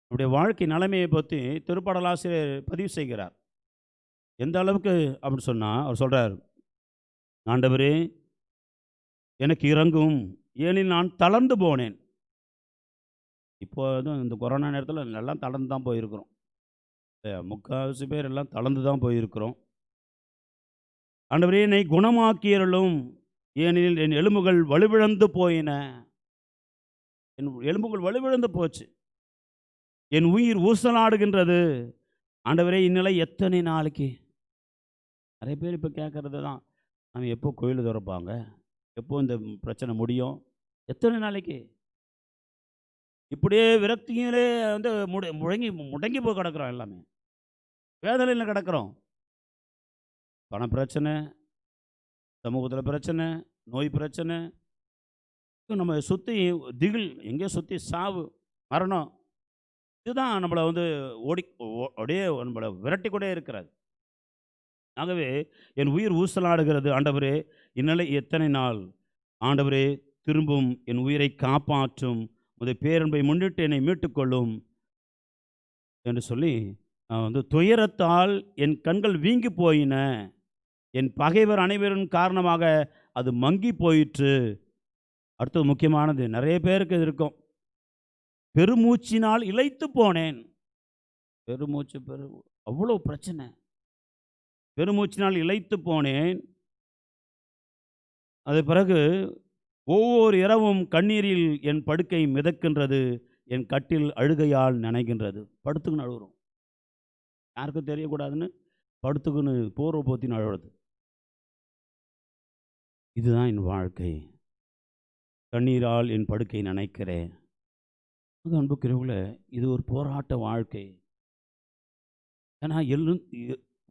நம்முடைய வாழ்க்கை நிலைமையை பற்றி திருப்பாடல் ஆசிரியர் பதிவு செய்கிறார். எந்த அளவுக்கு அப்படின்னு சொன்னால் அவர் சொல்கிறார், ஆண்டவரே எனக்கு இறங்கும், ஏனில் நான் தளர்ந்து போனேன். இப்போ இந்த கொரோனா நேரத்தில் எல்லாம் தளர்ந்து தான் போயிருக்கிறோம். முக்கால்வாசி பேர் எல்லாம் தளர்ந்து தான் போயிருக்கிறோம். ஆண்டவரே என்னை குணமாக்கியருளும், ஏனெனில் என் எலும்புகள் வலுவிழந்து போயின. என் எலும்புகள் வலுவிழந்து போச்சு, என் உயிர் ஊசலாடுகின்றது. ஆண்டவரே இந்நிலை எத்தனை நாளைக்கு? நிறைய பேர் இப்போ கேட்கறது தான், நம்ம எப்போ கோயில் திறப்பாங்க, எப்போ இந்த பிரச்சனை முடியும், எத்தனை நாளைக்கு? இப்படியே விரக்தியிலே முடங்கி போய் கிடக்கிறோம். எல்லாமே வேதனையில் கிடக்கிறோம். பண பிரச்சனை, சமூகத்தில் பிரச்சனை, நோய் பிரச்சனை, நம்ம சுற்றி திகில், எங்கேயோ சுற்றி சாவு, மரணம். இதுதான் நம்மளை அப்படியே நம்மளை விரட்டி கொண்டே இருக்கிறது. ஆகவே என் உயிர் ஊசலாடுகிறது. ஆண்டவரே இந்நிலை எத்தனை நாள்? ஆண்டவரே திரும்பும், என் உயிரை காப்பாற்றும், உடைய பேரன்பை முன்னிட்டு என்னை மீட்டுக்கொள்ளும் என்று சொல்லி துயரத்தால் என் கண்கள் வீங்கி போயின, என் பகைவர் அனைவரும் காரணமாக அது மங்கி போயிற்று. அடுத்தது முக்கியமானது, நிறைய பேருக்கு இது இருக்கும், பெருமூச்சினால் இளைத்து போனேன். பெருமூச்சு அவ்வளோ பிரச்சனை. பெருமூச்சினால் இளைத்து போனேன். அது பிறகு ஒவ்வொரு இரவும் கண்ணீரில் என் படுக்கை மிதக்கின்றது, என் கட்டில் அழுகையால் நனைகின்றது. படுத்துக்குன்னு அழுகிறோம், யாருக்கும் தெரியக்கூடாதுன்னு படுத்துக்குன்னு போர்வை போத்தின்னு அழுகிறது. இதுதான் என் வாழ்க்கை. கண்ணீரால் என் படுக்கை நனைக்கிறேன். அது அன்புக்குரியவர்களே, இது ஒரு போராட்ட வாழ்க்கை. ஏன்னா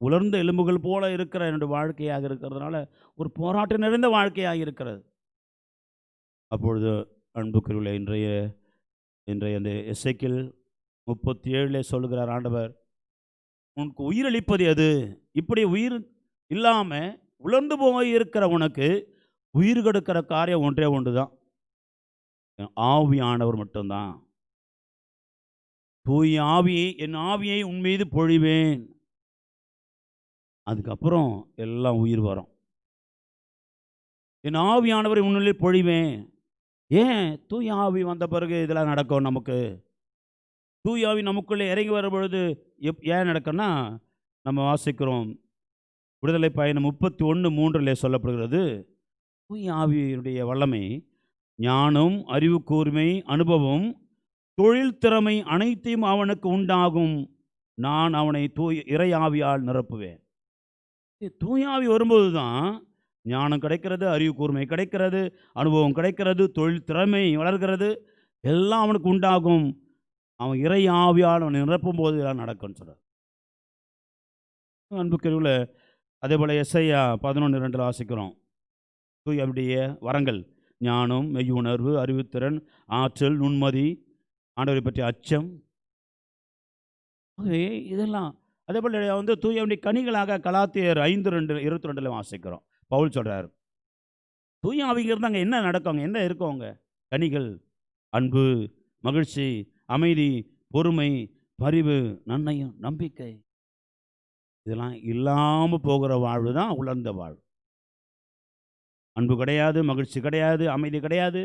உலர்ந்த எலும்புகள் போல இருக்கிற என்னுடைய வாழ்க்கையாக இருக்கிறதுனால ஒரு போராட்டம் நிறைந்த வாழ்க்கையாக இருக்கிறது. அப்பொழுது அன்புக்குரியவர்களே, இன்றைய அந்த எசேக்கியேல் 37 சொல்லுகிறார் ஆண்டவர், உனக்கு உயிரளிப்பது எது? இப்படி உயிர் இல்லாமல் உலர்ந்து போய் இருக்கிற உனக்கு உயிர் கொடுக்கிற காரியம் ஒன்றே ஒன்று தான், ஆவியானவர் மட்டும்தான். தூய ஆவியை, என் ஆவியை உன் மீது பொழிவேன், அதுக்கப்புறம் எல்லாம் உயிர் வரும். என் ஆவியானவரை உன்னிலே பொழிவேன். ஏன்? தூய ஆவி வந்த பிறகு இதெல்லாம் நடக்கும். நமக்கு தூய ஆவி நமக்குள்ளே இறங்கி வரும் பொழுது ஏன் நடக்கும்னா, நம்ம வாசிக்கிறோம் விடுதலை பயணம் 31:3 சொல்லப்படுகிறது, தூய ஆவியுடைய வல்லமை ஞானம், அறிவு கூர்மை, அனுபவம், தொழில் திறமை அனைத்தையும் அவனுக்கு உண்டாகும். நான் அவனை இறை ஆவியால் நிரப்புவேன். தூயாவி வரும்போது தான் ஞானம் கிடைக்கிறது, அறிவு கூர்மை கிடைக்கிறது, அனுபவம் கிடைக்கிறது, தொழில் திறமை வளர்கிறது, எல்லாம் அவனுக்கு உண்டாகும். அவன் இறை ஆவியால் அவனை நிரப்பும் போது எல்லாம் நடக்கும்னு சொல்கிறார். அன்புக்குரியவர்களே, அதே போல் எஸ்ஐயா 11:2 வாசிக்கிறோம், தூயாவுடைய வரங்கள் ஞானம், மெய்யுணர்வு, அறிவுத்திறன், ஆற்றல், நுண்மதி, ஆண்டவரை பற்றிய அச்சம், இதெல்லாம். அதே போல் தூயாவுடைய கனிகளாக கலாத்தியர் 5:22 வாசிக்கிறோம். பவுல் சொல்கிறார், தூய ஆவிங்க இருந்தாங்க என்ன நடக்கும், அங்கே என்ன இருக்கும்? அவங்க கனிகள் அன்பு, மகிழ்ச்சி, அமைதி, பொறுமை, பரிவு, நன்மையும், நம்பிக்கை. இதெல்லாம் இல்லாமல் போகிற வாழ்வு தான் உலர்ந்த வாழ்வு. அன்பு கிடையாது, மகிழ்ச்சி கிடையாது, அமைதி கிடையாது,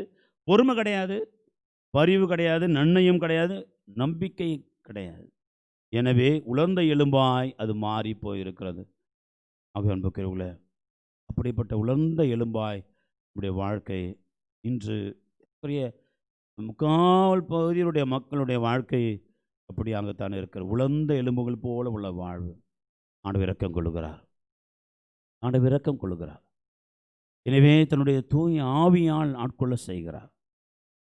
பொறுமை கிடையாது, பரிவு கிடையாது, நன்மையும் கிடையாது, நம்பிக்கை கிடையாது. எனவே உலர்ந்த எலும்பாய் அது மாறி போயிருக்கிறது. ஆக அன்புக்குரியவர்களே, அப்படிப்பட்ட உலர்ந்த எலும்பாய் நம்முடைய வாழ்க்கை இன்று முக்கால் பகுதியினுடைய மக்களுடைய வாழ்க்கை அப்படி அங்கத்தான் இருக்கிற உலர்ந்த எலும்புகள் போல உள்ள வாழ்வு. ஆண்டவர் இரக்கம் கொள்ளுகிறார், ஆண்டவர் இரக்கம் கொள்ளுகிறார். எனவே தன்னுடைய தூய ஆவியால் ஆட்கொள்ள செய்கிறார்.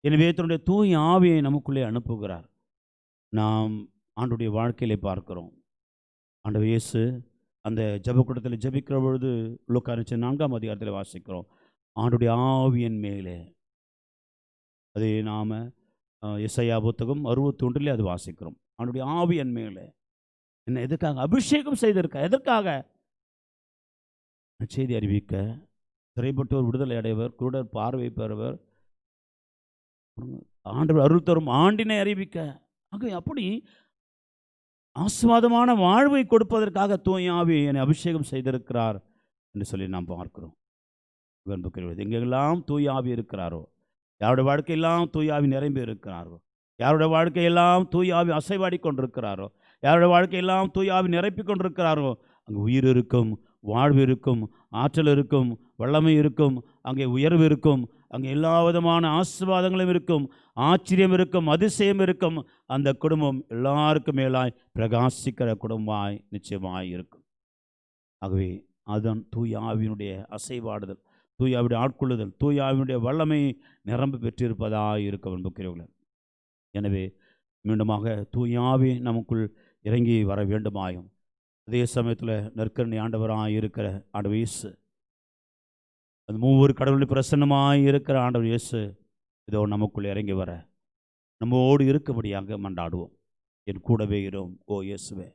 எனவே தன்னுடைய தூய ஆவியை நமக்குள்ளே அனுப்புகிறார். நாம் ஆண்டுடைய வாழ்க்கையிலே பார்க்கிறோம். ஆண்டவர் இயேசு அந்த ஜெபக்கூடத்தில் ஜெபிக்கிற பொழுது லூக்கா 4ஆம் அதிகாரத்தில் வாசிக்கிறோம், ஆண்டுடைய ஆவியின் மேலே. அதை நாம் எசையா புத்தகம் 61 அது வாசிக்கிறோம். ஆண்டுடைய ஆவியின் மேலே என்ன எதுக்காக அபிஷேகம் செய்திருக்க? எதற்காக? செய்தி அறிவிக்க, சிறைப்பட்டோர் விடுதலை அடைவர், குருடர் பார்வை பெறுவர், ஆண்டவர் அருள் தரும் ஆண்டினை அறிவிக்க. ஆக அப்படி ஆசீர்வாதமான வாழ்வை கொடுப்பதற்காக தூய ஆவி என்னை அபிஷேகம் செய்திருக்கிறார் என்று சொல்லி நாம் பார்க்கிறோம். எங்கெல்லாம் தூய ஆவி இருக்கிறாரோ, யாருடைய வாழ்க்கையெல்லாம் தூய ஆவி நிரம்பி இருக்கிறாரோ, யாருடைய வாழ்க்கையெல்லாம் தூய ஆவி அசைவாடி கொண்டிருக்கிறாரோ, யாருடைய வாழ்க்கையெல்லாம் தூய ஆவி நிரப்பி கொண்டிருக்கிறாரோ, அங்கே உயிர் இருக்கும், வாழ்வு இருக்கும், ஆற்றல் இருக்கும், வல்லமை இருக்கும், அங்கே உயர்வு இருக்கும், அங்கே எல்லா விதமான ஆசீர்வாதங்களும் இருக்கும், ஆச்சரியம் இருக்கும், அதிசயம் இருக்கும். அந்த குடும்பம் எல்லாருக்கும் மேலாய் பிரகாசிக்கிற குடும்பமாய் நிச்சயமாய் இருக்கும். ஆகவே அதன் தூய ஆவியினுடைய அசைவாடுதல், தூய ஆவியுடைய ஆட்கொள்ளுதல், தூய ஆவியினுடைய வல்லமை நிரம்ப பெற்றிருப்பதாக இருக்க விரும்புகிறவர்கள். எனவே மீண்டுமாக தூய ஆவி நமக்குள் இறங்கி வர வேண்டுமாயும், அதே சமயத்தில் நற்கருணை ஆண்டவராக இருக்கிற ஆண்டவர் இயேசு, அந்த மூவர் கடவுளில் பிரசன்னமாக இருக்கிற ஆண்டவர் இயேசு இதோ நமக்குள் இறங்கி வர நம்மோடு இருக்கும்படியாக மன்றாடுவோம். என் கூடவே இரும் ஓ இயேசுவே,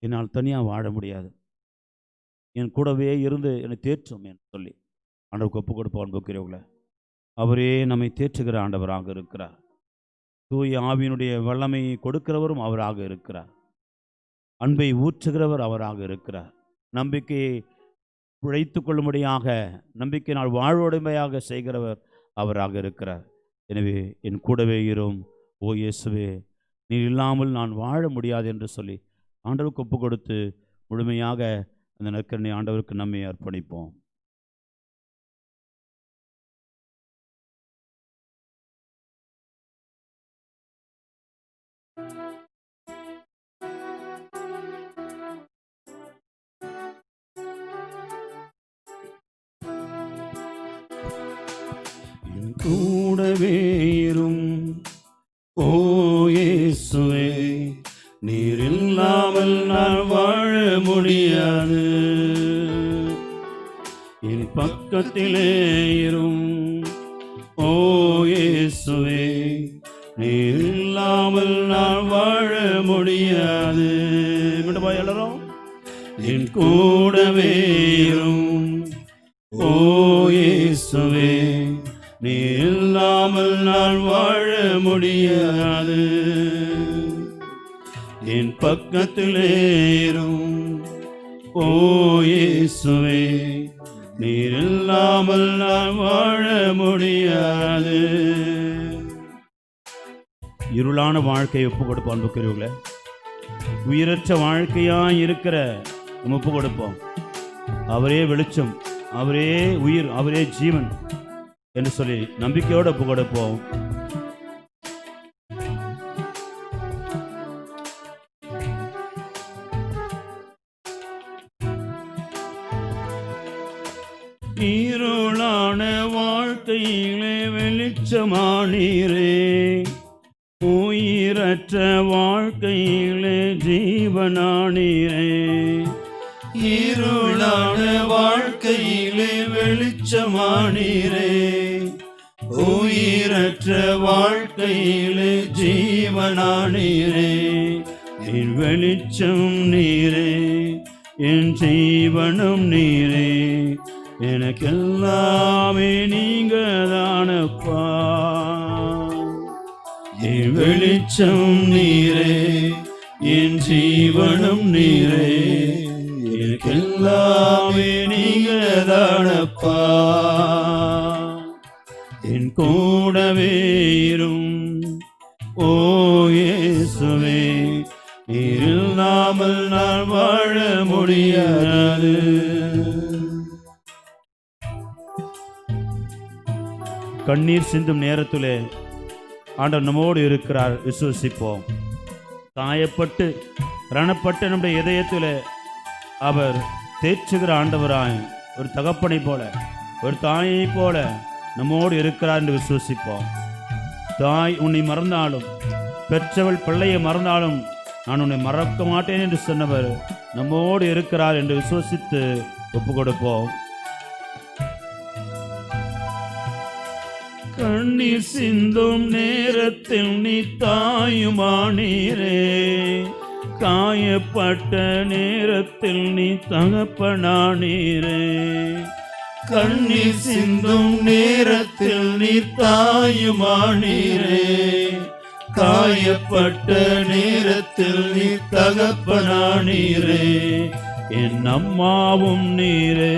என்னால் தனியாக வாழ முடியாது, என் கூடவே இருந்து என்னை தேற்றும் என்று சொல்லி ஆண்டவருக்கு ஒப்பு கொடுப்போம். அன்புக்குரியவர்களே, அவரே நம்மை தேற்றுகிற ஆண்டவராக இருக்கிறார். தூய ஆவியினுடைய வல்லமையை கொடுக்கிறவரும் அவராக இருக்கிறார். அன்பை ஊற்றுகிறவர் அவராக இருக்கிறார். நம்பிக்கையை உழைத்து கொள்ளும்படியாக, நம்பிக்கையினால் வாழ்வுடைமையாக செய்கிறவர் அவராக இருக்கிறார். எனவே என் கூடவே இரும் ஓ இயேசுவே, நீ இல்லாமல் நான் வாழ முடியாது என்று சொல்லி ஆண்டவருக்கு ஒப்பு கொடுத்து முழுமையாக அந்த நற்கருணை ஆண்டவருக்கு நம்மை அர்ப்பணிப்போம். கூடவே இரும் ஓ இயேசுவே, நீர் இல்லாமல் நான் வாழ முடியாது. என் பக்கத்திலே இரும் ஓ இயேசுவே, நீர் இல்லாமல் நான் வாழ முடியாது. எல்லாரும் என் கூடவே இரும் ஓ இயேசுவே, நீ இல்லாமல் நான் வாழ முடியாது. என் பக்கத்திலே இரும் ஓ இயேசுவே, நீர் இல்லாமல் நான் வாழ முடியாது. இருளான வாழ்க்கையை ஒப்பு கொடுப்போம். அன்புக்குரியவர்களே, உயிரற்ற வாழ்க்கையாக இருக்கிற நம்ம ஒப்பு கொடுப்போம். அவரே வெளிச்சம், அவரே உயிர், அவரே ஜீவன் என்று சொல்லி நம்பிக்கையோடு ஒப்பு கொடுப்போம். இருளான வாழ்க்கையிலே வெளிச்சமானீரே, உயிரற்ற வாழ்க்கையிலே ஜீவனானீரே. இருளான வாழ்க்கையிலே வெளிச்சமானீரே, உயிரற்ற வாழ்க்கையிலே ஜீவனானீரே. என் வெளிச்சம் நீரே, என் ஜீவனும் நீரே, எனக்கெல்லாமே நீங்க தானப்பா. என் வெளிச்சம் நீரே, என் ஜீவனும் நீரே, எனக்கெல்லாமே நீங்க தானப்பா. என் கூடவே இரும் ஓ இயேசுவே, நீர் இல்லாமல் நான் வாழ முடியாது. கண்ணீர் சிந்தும் நேரத்திலே ஆண்டவர் நம்மோடு இருக்கிறார், விசுவசிப்போம். காயப்பட்டு ரணப்பட்டு நம்முடைய இதயத்தில் அவர் தேற்றுகிற ஆண்டவராய் ஒரு தகப்பனை போல ஒரு தாயை போல நம்மோடு இருக்கிறார் என்று விசுவசிப்போம். தாய் உன்னை மறந்தாலும் பெற்றவள் பிள்ளையை மறந்தாலும் நான் உன்னை மறக்க மாட்டேன் என்று சொன்னவர் நம்மோடு இருக்கிறார் என்று விசுவசித்து ஒப்பு கொடுப்போம். கண்ணீர் சிந்தும் நேரத்தில் நீ தாயுமானீரே, காயப்பட்ட நேரத்தில் நீ தகப்பனானீரே. கண்ணீர் சிந்தும் நேரத்தில் நீ தாயுமானீரே, காயப்பட்ட நேரத்தில் நீ தகப்பனானீரே. என் அம்மாவும் நீரே,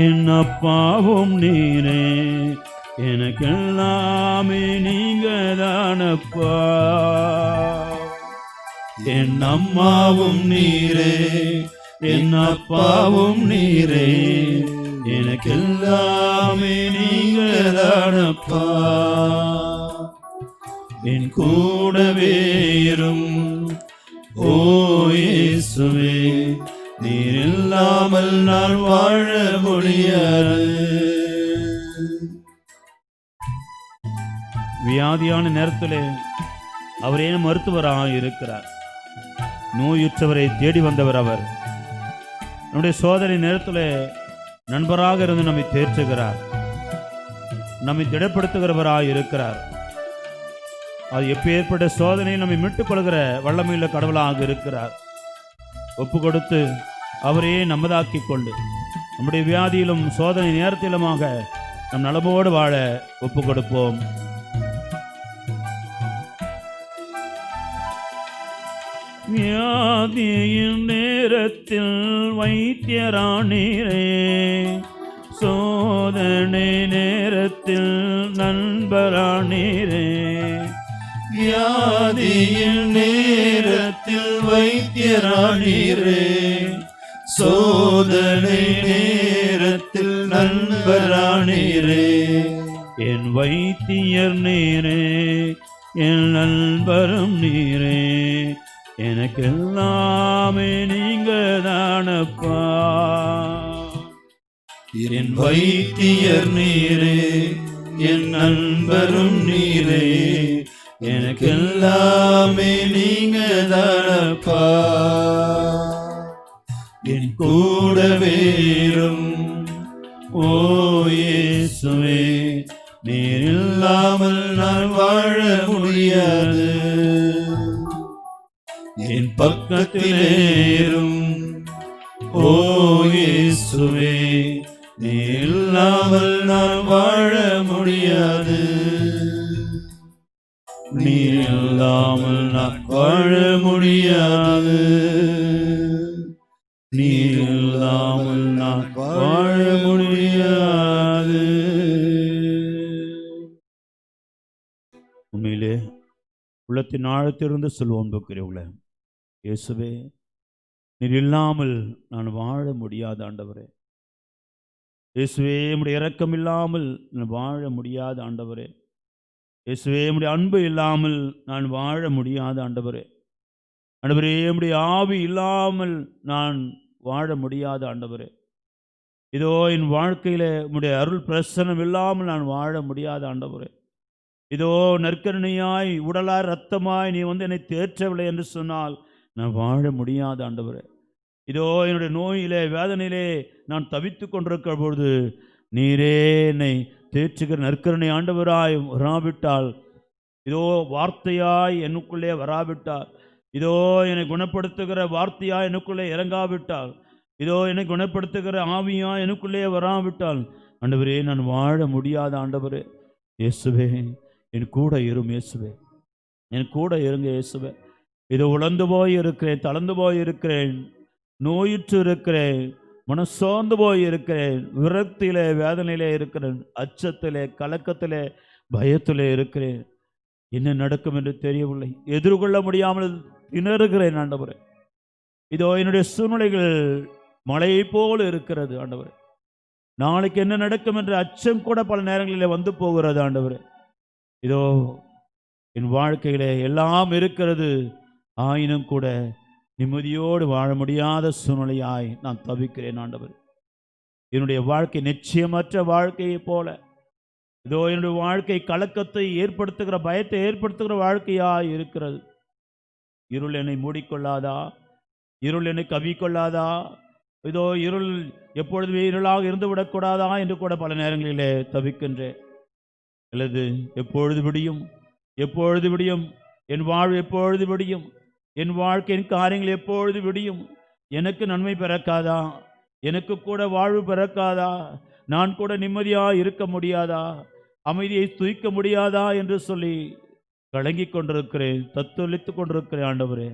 என் அப்பாவும் நீரே, எனக்கெல்லாமே நீங்க தானப்பா. என் அம்மாவும் நீரே, என் அப்பாவும் நீரே, எனக்கெல்லாமே நீங்க தானப்பா. என் கூடவே இரும் ஓ இயேசுவே, நீர் இல்லாமல் நான் வாழ முடியாது. வியாதியான நேரத்தில் அவரே மருத்துவராக இருக்கிறார். நோயுற்றவரை தேடி வந்தவர் அவர். நம்முடைய சோதனை நேரத்தில் நண்பராக இருந்து நம்மை தேற்றுகிறார், நம்மை திடப்படுத்துகிறவராக இருக்கிறார். அது எப்பேற்பட்ட சோதனையை நம்மை மீட்டுக் கொள்கிற வல்லமையுள்ள கடவுளாக இருக்கிறார். ஒப்பு கொடுத்து அவரையே நம்மதாக்கி கொண்டு நம்முடைய வியாதியிலும் சோதனை நேரத்திலுமாக நம் நலமோடு வாழ ஒப்பு கொடுப்போம். வியாதியின் நேரத்தில் வைத்தியரானீரே, சோதனை நேரத்தில் நண்பரானீரே. வியாதியின் நேரத்தில் வைத்தியரானீரே, சோதனை நேரத்தில் நண்பரானீரே. என் வைத்தியர் நீரே, என் நண்பரும் நீரே, எனக்கெல்லாமே நீங்க தானப்பா. என் வைத்தியர் நீரே, என் நண்பரும் நீரே, எனக்கெல்லாமே நீங்க தானப்பா. என் கூடவே இரும் ஓ இயேசுவே, நீர் இல்லாமல் நான் வாழ முடியாது. என் பக்கத்திலே இரும் ஓ இயேசுவே, நீர் இல்லாமல் நான் வாழ முடியாது. நீர் இல்லாமல் நான் வாழ முடியாது. நீர் இல்லாமல் நான் வாழ முடியாது. உண்மையிலே உள்ளத்தின் ஆழத்திலிருந்து சொல்லுவோம் போக்கிறவங்களே, இயேசுவே நீர் இல்லாமல் நான் வாழ முடியாத ஆண்டவரே. இயேசுவே உம்முடைய இரக்கம் இல்லாமல் நான் வாழ முடியாத ஆண்டவரே. இயேசுவே உம்முடைய அன்பு இல்லாமல் நான் வாழ முடியாத ஆண்டவரே. ஆண்டவரே உம்முடைய ஆவி இல்லாமல் நான் வாழ முடியாத ஆண்டவரே. இதோ என் வாழ்க்கையில் உம்முடைய அருள் பிரசனம் இல்லாமல் நான் வாழ முடியாத ஆண்டவரே. இதோ நற்கருணையாய் உடலாய் இரத்தமாய் நீ வந்து என்னை தேற்றவில்லை என்று சொன்னால் நான் வாழ முடியாத ஆண்டவரே. இதோ என்னுடைய நோயிலே வேதனையிலே நான் தவித்து கொண்டிருக்கிற பொழுது நீரே என்னை தேற்றுகிற நற்கருணை ஆண்டவராய் வராவிட்டால், இதோ வார்த்தையாய் எனக்குள்ளே வராவிட்டால், இதோ என்னை குணப்படுத்துகிற வார்த்தையாய் எனக்குள்ளே இறங்காவிட்டால், இதோ என்னை குணப்படுத்துகிற ஆவியாய் எனக்குள்ளே வராவிட்டால் ஆண்டவரே நான் வாழ முடியாத ஆண்டவரே. இயேசுவே என் கூட இரும் இயேசுவே, என் கூட இருங்க இயேசுவே. இதோ உழந்து போய் இருக்கிறேன், தளர்ந்து போய் இருக்கிறேன், நோயுற்று இருக்கிறேன், மனசோர்ந்து போய் இருக்கிறேன், விரக்தியிலே வேதனையிலே இருக்கிறேன், அச்சத்திலே கலக்கத்திலே பயத்திலே இருக்கிறேன். என்ன நடக்கும் என்று தெரியவில்லை, எதிர்கொள்ள முடியாமல் திணறுகிறேன் ஆண்டவரே. இதோ என்னுடைய சூழ்நிலைகள் மழையை போல் இருக்கிறது ஆண்டவரே. நாளைக்கு என்ன நடக்கும் என்ற அச்சம் கூட பல நேரங்களிலே வந்து போகிறது ஆண்டவரே. இதோ என் வாழ்க்கையிலே எல்லாம் இருக்கிறது, ஆயினும் கூட நிம்மதியோடு வாழ முடியாத சூழ்நிலையாய் நான் தவிக்கிறேன் ஆண்டவர். என்னுடைய வாழ்க்கை நிச்சயமற்ற வாழ்க்கையைப் போல, இதோ என்னுடைய வாழ்க்கை கலக்கத்தை ஏற்படுத்துகிற, பயத்தை ஏற்படுத்துகிற வாழ்க்கையாய் இருக்கிறது. இருள் என்னை மூடிக்கொள்ளாதா? இருள் என்னை கவிக்கொள்ளாதா? இதோ இருள் எப்பொழுதுமே இருளாக இருந்து விடக்கூடாதா என்று கூட பல நேரங்களிலே தவிக்கின்றேன். அல்லது எப்பொழுது விடியும், எப்பொழுது விடியும், என் வாழ்வு எப்பொழுது விடியும், என் வாழ்க்கையின் காரியங்கள் எப்பொழுது விடியும், எனக்கு நன்மை பிறக்காதா, எனக்கு கூட வாழ்வு பிறக்காதா, நான் கூட நிம்மதியாக இருக்க முடியாதா, அமைதியை துய்க்க முடியாதா என்று சொல்லி கலங்கி கொண்டிருக்கிறேன், தத்தளித்து கொண்டிருக்கிறேன். ஆண்டவரே,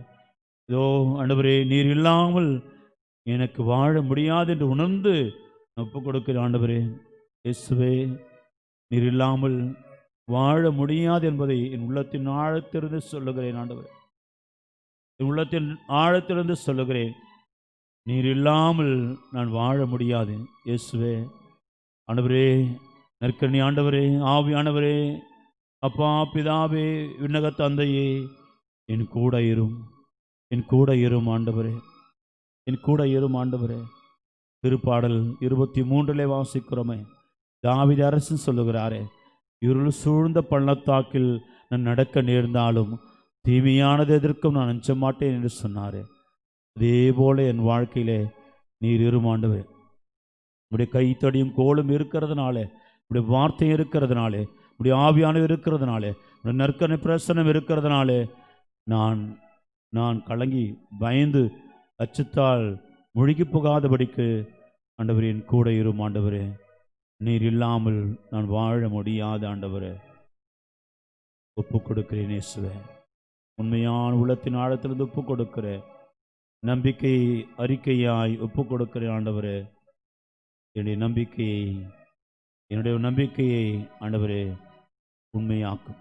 இதோ ஆண்டவரே, நீர் இல்லாமல் எனக்கு வாழ முடியாது என்று உணர்ந்து ஒப்பு கொடுக்கிறேன். ஆண்டவரே இயேசுவே, நீர் இல்லாமல் வாழ முடியாது என்பதை என் உள்ளத்தின் ஆழத்திலிருந்து சொல்லுகிறேன். ஆண்டவரே, என் உள்ளத்தின் ஆழத்திலிருந்து சொல்லுகிறேன், நீர் இல்லாமல் நான் வாழ முடியாது. இயேசுவே, ஆண்டவரே, நற்கருணை ஆண்டவரே, ஆவியானவரே, அப்பா பிதாவே, விண்ணக தந்தையே, என் கூட இரும், என் கூட இரும் ஆண்டவரே, என் கூட இரும் ஆண்டவரே. திருப்பாடல் 23 வாசிக்கிறோமே, தாவீது அரசன் சொல்லுகிறாரே, இருள் சூழ்ந்த பள்ளத்தாக்கில் நான் நடக்க நேர்ந்தாலும் தீமையானது எதற்கும் நான் அஞ்ச மாட்டேன் என்று சொன்னாரே. அதே போல என் வாழ்க்கையிலே நீர் இரும் ஆண்டவரே. உடைய கைத்தடியும் கோலும் இருக்கிறதுனாலே, உடைய வார்த்தை இருக்கிறதுனாலே, உடைய ஆவியானது இருக்கிறதுனாலே, உடைய நற்கருணை பிரசன்னம் இருக்கிறதுனாலே நான் கலங்கி பயந்து அச்சத்தால் முழுகி போகாதபடிக்கு ஆண்டவரின் கூட இரும் ஆண்டவரே. நீர் இல்லாமல் நான் வாழ முடியாத ஆண்டவரே. ஒப்பு கொடுக்கிறேன் இயேசுவே, உண்மையான உள்ளத்தின் ஆழத்திலிருந்து ஒப்பு கொடுக்கிறேன், நம்பிக்கை அறிக்கையாய் ஒப்பு கொடுக்கிறேன் ஆண்டவரே. என்னுடைய நம்பிக்கையை ஆண்டவரே உண்மையாக்கும்.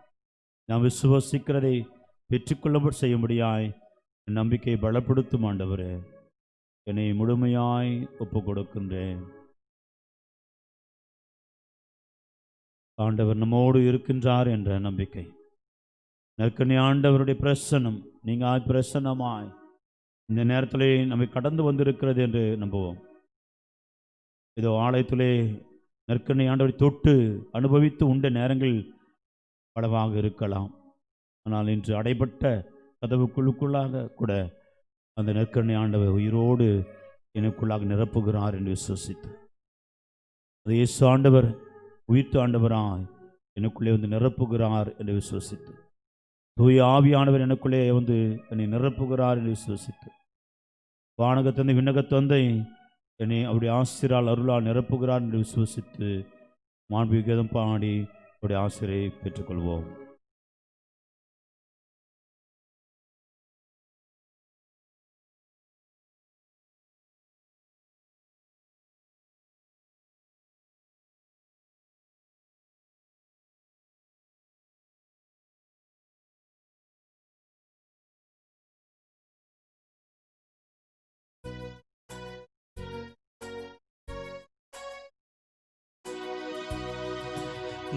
நான் விசுவாசிக்கிறதை பெற்றுக்கொள்ளப்பட செய்யும்படியாய் என் நம்பிக்கையை பலப்படுத்தும் ஆண்டவரே. என்னை முழுமையாய் ஒப்பு கொடுக்கின்றேன். ஆண்டவர் நம்மோடு இருக்கின்றார் என்ற நம்பிக்கை, நற்கருணை ஆண்டவருடைய பிரசன்னம் நீங்கள் பிரசன்னமாய் இந்த நேரத்திலே நம்மை கடந்து வந்திருக்கிறது என்று நம்புவோம். இதோ ஆலயத்திலே நற்கருணை ஆண்டவரை தொட்டு அனுபவித்து உண்ட நேரங்கள் பலவாக இருக்கலாம். ஆனால் இன்று அடைபட்ட கதவுக்குள்ளாக கூட அந்த நற்கருணை ஆண்டவர் உயிரோடு எனக்குள்ளாக நிரப்புகிறார் என்று விசுவசித்து, அது இயேசு ஆண்டவர் உயிர்த்த ஆண்டவராய் எனக்குள்ளே வந்து நிரப்புகிறார் என்று விசுவசித்து, தூய ஆவியானவர் எனக்குள்ளே வந்து என்னை நிரப்புகிறார் என்று விசுவசித்து, வானகத்தந்தை விண்ணகத்தந்தை என்னை அவருடைய ஆசிரியரால் அருளால் நிரப்புகிறார் என்று விசுவசித்து மாண்பு கீதம் பாடி அவருடைய ஆசிரியை பெற்றுக்கொள்வோம்.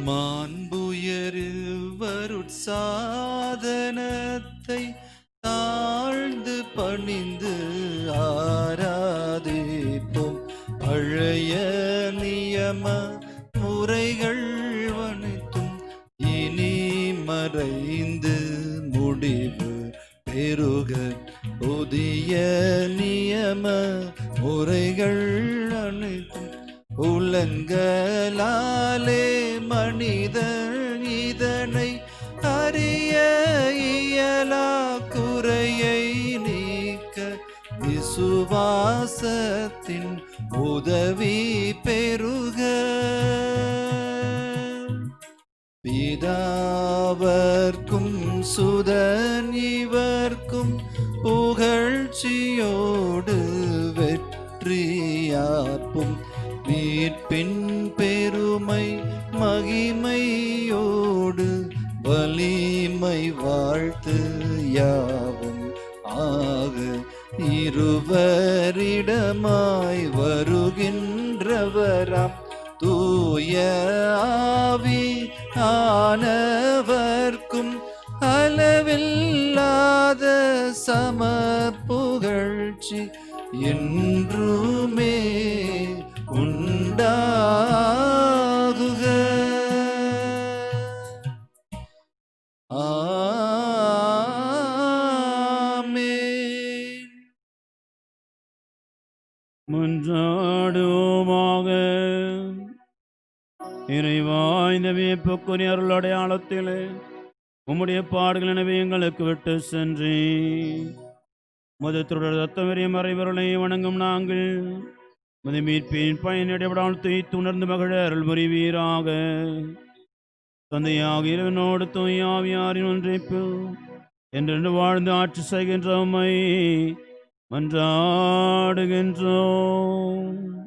மாண்புயரில் வருட்சாதனத்தை தாழ்ந்து பணிந்து ஆராதிப்போம். பழைய நியம முறைகள் அனைத்தும் இனி மறைந்து முடிவு பெருக புதிய நியம முறைகள் அனைத்தும் உலங்களாலே மனிதன் இதனை அறிய இயலா குறையை நீக்க விசுவாசத்தின் உதவி பெருக. பிதாவர்க்கும் சுதன் இவர்க்கும் புகழ்ச்சியோடு வெற்றியார்ப்பும் மீட்பின் பெருமை மகிமையோடு வலிமை வாழ்த்து யாவும் ஆக இருவரிடமாய் வருகின்றவராம் தூய ஆவி ஆனவர்க்கும் அளவில்லா சம புகழ்ச்சி என்றுமே உண்டாகுக. ஆமென். மன்றாடுவோமாக. இறைவா, இந்த வியப்புக்குரிய அருள் அடையாளத்திலே உம்முடைய பாடுகள் எனவே எங்களுக்கு விட்டு சென்றே மதத்துடைய ரத்தவரிய மறைவர்களை வணங்கும் நாங்கள் மது மீட்பின் பயனடைவிடால் துணர்ந்து மகிழ அருள் புரிவீராக. தந்தையாக இறைவனோடு தூய் ஆவியாரின் ஒன்றைப்பில் என்றென்று வாழ்ந்து ஆட்சி செய்கின்ற உம்மை மன்றாடுகின்றோம்.